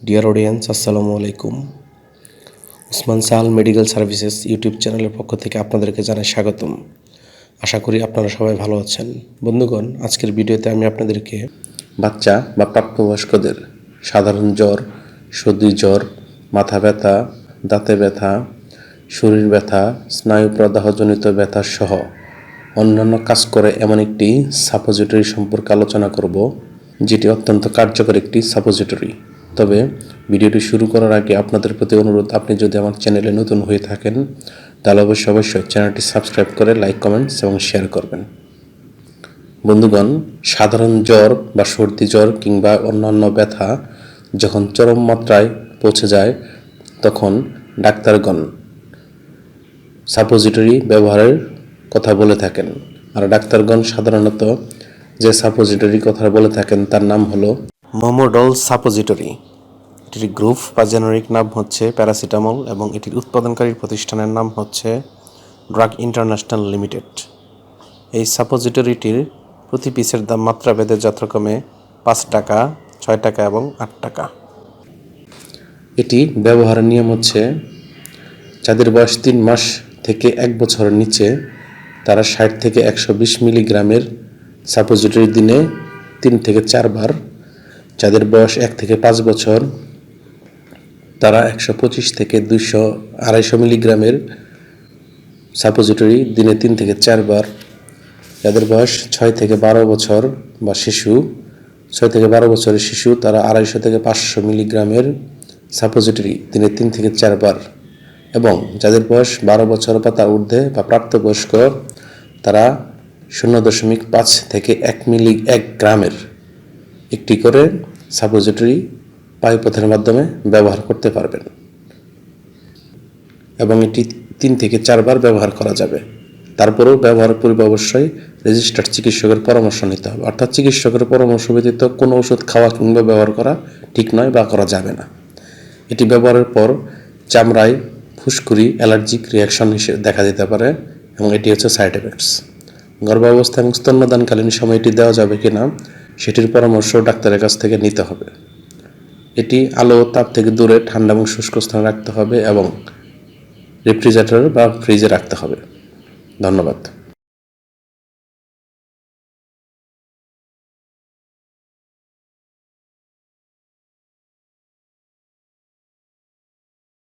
Deer audience, আসসালামু আলাইকুম। Usman Sahal medical services YouTube চ্যানেলের পক্ষ থেকে আপনাদেরকে জানাই স্বাগতম। আশা করি আপনারা সবাই ভালো আছেন। বন্ধুগণ, আজকের ভিডিওতে আমি আপনাদেরকে বাচ্চা বা প্রাপ্তবয়স্কদের সাধারণ জ্বর, সর্দি জ্বর, মাথা ব্যথা, দাঁতে ব্যথা, শরীর ব্যথা, স্নায়ু প্রদাহজনিত ব্যথা সহ অন্যান্য কাজ করে এমন একটি সাপোজিটরি সম্পর্কে আলোচনা করব, যেটি অত্যন্ত কার্যকর একটি সাপোজিটরি। তবে ভিডিওটি শুরু করার আগে আপনাদের প্রতি অনুরোধ, আপনি যদি আমার চ্যানেলে নতুন হয়ে থাকেন তাহলে অবশ্যই চ্যানেলটি সাবস্ক্রাইব করে লাইক, কমেন্টস এবং শেয়ার করবেন। বন্ধুগণ, সাধারণ জ্বর বা সর্দি জ্বর কিংবা অন্যান্য ব্যথা যখন চরম মাত্রায় পৌঁছে যায় তখন ডাক্তারগণ সাপোজিটরি ব্যবহারের কথা বলে থাকেন। আর ডাক্তারগণ সাধারণত যে সাপোজিটরি কথা বলে থাকেন তার নাম হলো মোমোডল সাপোজিটরি। এটির গ্রুপ বা জেনারিক নাম হচ্ছে প্যারাসিটামল এবং এটির উৎপাদনকারী প্রতিষ্ঠানের নাম হচ্ছে ড্রাগ ইন্টারন্যাশনাল লিমিটেড। এই সাপোজিটরিটির প্রতি পিসের দাম মাত্রাভেদে যথাক্রমে 5 টাকা, 6 টাকা এবং 8 টাকা। এটি ব্যবহারের নিয়ম হচ্ছে, যাদের বয়স 3 মাস থেকে 1 বছরের নিচে তারা 60 থেকে 120 মিলিগ্রামের সাপোজিটরি দিনে 3 থেকে 4 বার, যাদের বয়স 1 থেকে 5 বছর তারা 125 থেকে 200-250 মিলিগ্রামের সাপোজিটরি দিনে 3 থেকে 4 বার, যাদের বয়স 6 থেকে 12 বছর বা শিশু 6 থেকে 12 বছরের শিশু তারা 250 থেকে 500 মিলিগ্রামের সাপোজিটরি দিনে 3 থেকে 4 বার, এবং যাদের বয়স 12 বছর বা তার ঊর্ধ্বে বা প্রাপ্তবয়স্ক তারা 0.5 থেকে 1 গ্রামের একটি করে সাপোজিটরি বায়ুপথের মাধ্যমে ব্যবহার করতে পারবেন এবং এটি 3 থেকে 4 বার ব্যবহার করা যাবে। তারপরেও ব্যবহারের পূর্বে অবশ্যই রেজিস্টার্ড চিকিৎসকের পরামর্শ নিতে হবে। অর্থাৎ চিকিৎসকের পরামর্শ ব্যতীত কোনো ওষুধ খাওয়া কিংবা ব্যবহার করা ঠিক নয় বা করা যাবে না। এটি ব্যবহারের পর চামড়ায় ফুসকুড়ি, অ্যালার্জিক রিয়াকশন হিসেবে দেখা দিতে পারে এবং এটি হচ্ছে সাইড এফেক্টস। গর্ভাবস্থা এবং স্তন্যদানকালীন সময় এটি দেওয়া যাবে কিনা সেটির পরামর্শ ডাক্তারের কাছ থেকে নিতে হবে। এটি আলো ও তাপ থেকে দূরে ঠান্ডা এবং শুষ্ক স্থানে রাখতে হবে এবং রেফ্রিজারেটর বা ফ্রিজে রাখতে হবে। ধন্যবাদ।